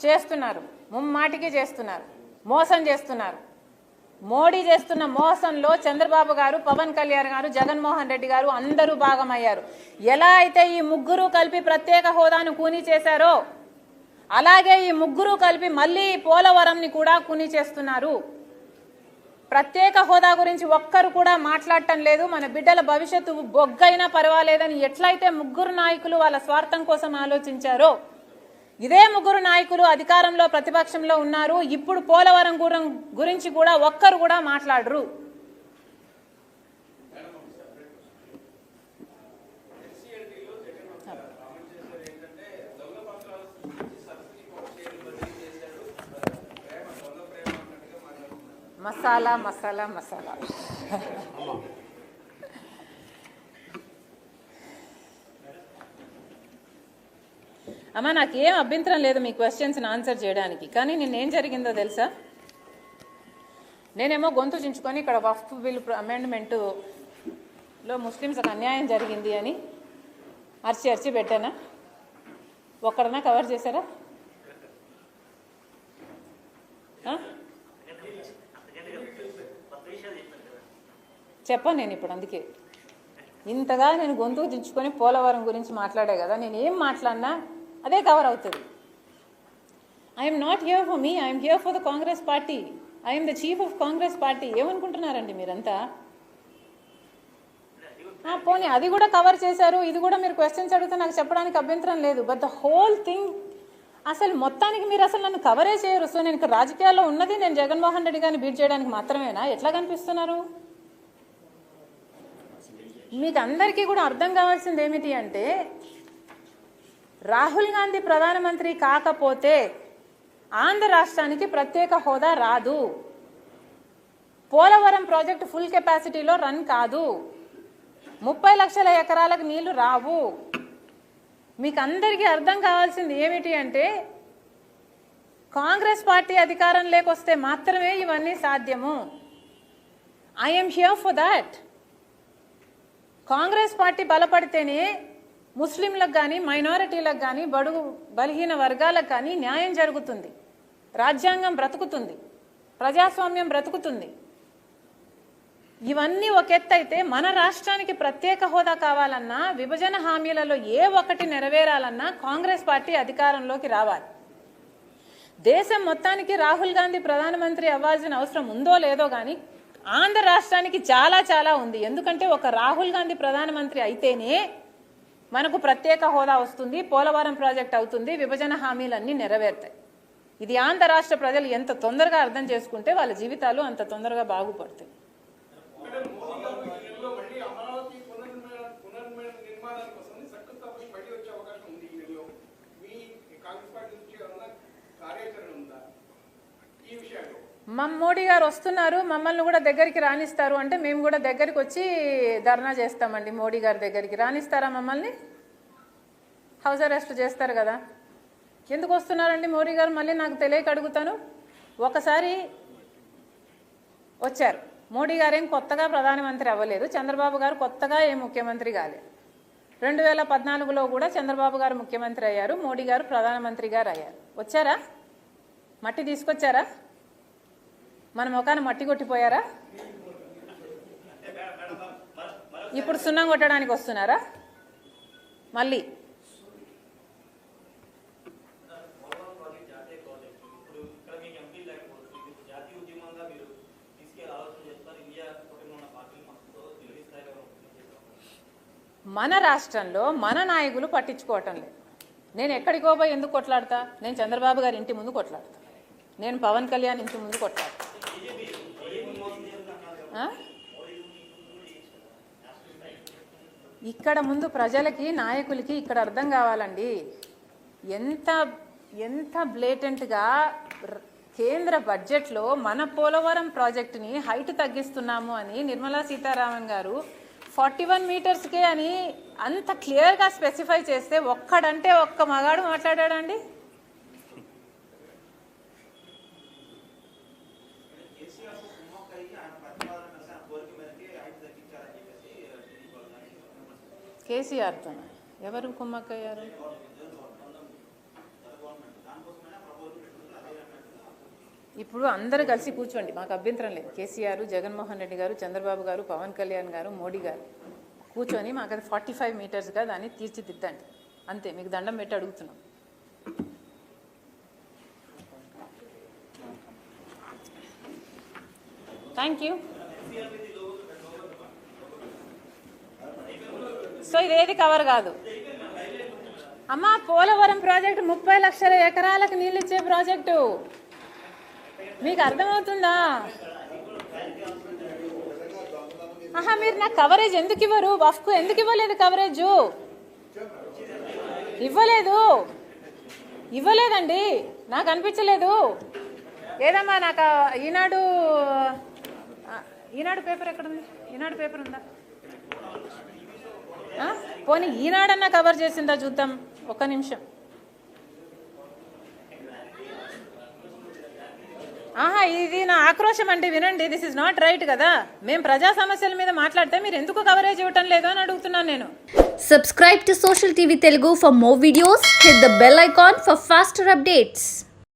చేస్తున్నారు, ముమ్మాటికి చేస్తున్నారు, మోసం చేస్తున్నారు. మోడీ చేస్తున్న మోసంలో చంద్రబాబు గారు, పవన్ కళ్యాణ్ గారు, జగన్మోహన్ రెడ్డి గారు అందరూ భాగమయ్యారు. ఎలా అయితే ఈ ముగ్గురు కలిపి ప్రత్యేక హోదాను కూనీ చేశారో అలాగే ఈ ముగ్గురు కలిపి మళ్ళీ పోలవరంని కూడా కూనీ చేస్తున్నారు. ప్రత్యేక హోదా గురించి ఒక్కరు కూడా మాట్లాడటం లేదు. మన బిడ్డల భవిష్యత్తు బొగ్గైనా పర్వాలేదని ఎట్లయితే ముగ్గురు నాయకులు వాళ్ళ స్వార్థం కోసం ఆలోచించారో ఇదే ముగ్గురు నాయకులు అధికారంలో ప్రతిపక్షంలో ఉన్నారు. ఇప్పుడు పోలవరం గురించి కూడా ఒక్కరు కూడా మాట్లాడరు. మసాలా మసాలా మసాలా. అమ్మ నాకేం అభ్యంతరం లేదు మీ క్వశ్చన్స్ని ఆన్సర్ చేయడానికి. కానీ నిన్నేం జరిగిందో తెలుసా? నేనేమో గొంతు చించుకొని ఇక్కడ వక్ఫ్ బిల్ అమెండ్మెంటులో ముస్లిమ్స్కి అన్యాయం జరిగింది అని అరిచి పెట్టానా? ఒక్కడన్నా కవర్ చేశారా? చెప్పాను నేను ఇప్పుడు. అందుకే ఇంతగా నేను గొంతుకు దించుకొని పోలవరం గురించి మాట్లాడే కదా. నేను ఏం మాట్లాడినా అదే కవర్ అవుతుంది. I'm not here for me, I'm here for the Congress party. I'm the chief of Congress party. ఏమనుకుంటున్నారండి మీరంతా? పోనీ అది కూడా కవర్ చేశారు, ఇది కూడా మీరు క్వశ్చన్స్ అడిగితే నాకు చెప్పడానికి అభ్యంతరం లేదు. బట్ ద హోల్ థింగ్ అసలు మొత్తానికి మీరు అసలు నన్ను కవరే చేయరు. సో నేను ఇక్కడ రాజకీయాల్లో ఉన్నది నేను జగన్మోహన్ రెడ్డి గారిని బీట్ చేయడానికి మాత్రమేనా? ఎట్లా కనిపిస్తున్నారు? మీకు అందరికీ కూడా అర్థం కావాల్సింది ఏమిటి అంటే రాహుల్ గాంధీ ప్రధానమంత్రి కాకపోతే ఆంధ్ర రాష్ట్రానికి ప్రత్యేక హోదా రాదు. పోలవరం ప్రాజెక్టు ఫుల్ కెపాసిటీలో రన్ కాదు. 30 లక్షల ఎకరాలకు నీళ్లు రావు. మీకు అందరికీ అర్థం కావాల్సింది ఏమిటి అంటే కాంగ్రెస్ పార్టీ అధికారం లేకొస్తే మాత్రమే ఇవన్నీ సాధ్యము. I'm here for that. Congress party బలపడితేనే ముస్లింలకు కానీ మైనారిటీలకు కానీ బడుగు బలహీన వర్గాలకు కానీ న్యాయం జరుగుతుంది, రాజ్యాంగం బ్రతుకుతుంది, ప్రజాస్వామ్యం బ్రతుకుతుంది. ఇవన్నీ ఒక ఎత్తు అయితే మన రాష్ట్రానికి ప్రత్యేక హోదా కావాలన్నా విభజన హామీలలో ఏ ఒక్కటి నెరవేరాలన్నా కాంగ్రెస్ పార్టీ అధికారంలోకి రావాలి. దేశం మొత్తానికి రాహుల్ గాంధీ ప్రధానమంత్రి అవ్వాల్సిన అవసరం ఉందో లేదో కానీ ఆంధ్ర రాష్ట్రానికి చాలా చాలా ఉంది. ఎందుకంటే ఒక రాహుల్ గాంధీ ప్రధానమంత్రి అయితేనే మనకు ప్రత్యేక హోదా వస్తుంది, పోలవరం ప్రాజెక్ట్ అవుతుంది, విభజన హామీలన్నీ నెరవేరుతాయి. ఇది ఆంధ్ర రాష్ట్ర ప్రజలు ఎంత తొందరగా అర్థం చేసుకుంటే వాళ్ళ జీవితాలు అంత తొందరగా బాగుపడతాయి. మోడీ గారు వస్తున్నారు, మమ్మల్ని కూడా దగ్గరికి రానిస్తారు అంటే మేము కూడా దగ్గరికి వచ్చి ధర్నా చేస్తామండి. మోడీ గారి దగ్గరికి రానిస్తారా మమ్మల్ని? హౌస్ అరెస్ట్ చేస్తారు కదా. ఎందుకు వస్తున్నారండి మోడీ గారు? మళ్ళీ నాకు తెలియక అడుగుతాను. ఒకసారి వచ్చారు మోడీ గారు, ఏం కొత్తగా ప్రధానమంత్రి అవ్వలేదు. చంద్రబాబు గారు కొత్తగా ఏం ముఖ్యమంత్రి కాలేదు. 2014లో కూడా చంద్రబాబు గారు ముఖ్యమంత్రి అయ్యారు, మోడీ గారు ప్రధానమంత్రి గారు అయ్యారు. వచ్చారా? మట్టి తీసుకొచ్చారా? మన ముఖాన మట్టి కొట్టిపోయారా? ఇప్పుడు సున్నం కొట్టడానికి వస్తున్నారా మళ్ళీ? మన రాష్ట్రంలో మన నాయకులు పట్టించుకోవటం లేదు. నేను ఎక్కడికో పోయి ఎందుకు కొట్లాడతా? నేను చంద్రబాబు గారి ఇంటి ముందు కొట్లాడతా, నేను పవన్ కళ్యాణ్ ఇంటి ముందు కొట్లాడతా. ఇక్కడ ముందు ప్రజలకి నాయకులకి ఇక్కడ అర్థం కావాలండి. ఎంత ఎంత బ్లేటెంట్గా కేంద్ర బడ్జెట్లో మన పోలవరం ప్రాజెక్టుని హైట్ తగ్గిస్తున్నాము అని నిర్మలా సీతారామన్ గారు 41 మీటర్స్కే అని అంత క్లియర్గా స్పెసిఫై చేస్తే ఒక్కడంటే ఒక్క మగాడు మాట్లాడాడండి? కేసీఆర్తో ఎవరు కుమ్మక్కయ్యారు? ఇప్పుడు అందరూ కలిసి కూర్చోండి, మాకు అభ్యంతరం లేదు. కేసీఆర్, జగన్మోహన్ రెడ్డి గారు, చంద్రబాబు గారు, పవన్ కళ్యాణ్ గారు, మోడీ గారు కూర్చొని మాకు అది 45 మీటర్స్గా దాన్ని తీర్చిదిద్దండి. అంతే, మీకు దండం పెట్టి అడుగుతున్నాం. Thank you. సో ఇదేది కవర్ కాదు అమ్మా. పోలవరం ప్రాజెక్టు 30 లక్షల ఎకరాలకు నీళ్ళు ఇచ్చే ప్రాజెక్టు, మీకు అర్థమవుతుందా? ఆహా, మీరు నాకు కవరేజ్ ఎందుకు ఇవ్వరు? వఫ్కు ఎందుకు ఇవ్వలేదు కవరేజు? ఇవ్వలేదండి, నాకు అనిపించలేదు. ఏదమ్మా, నాకు ఈనాడు పేపర్ ఎక్కడుంది? ఈనాడు పేపర్ ఉందా? పోనీ ఈనాడన్నా కవర్ చేసిందా చూద్దాం, ఒక్క నిమిషం. ఆహా, ఇది నా ఆక్రోశం అండి, వినండి. దిస్ ఇస్ నాట్ రైట్ కదా. మేము ప్రజా సమస్యల మీద మాట్లాడితే మీరు ఎందుకు కవరేజ్ ఇవ్వటం లేదు అని అడుగుతున్నాను నేను. Subscribe to Social TV Telugu for more videos. Hit the bell icon for faster updates.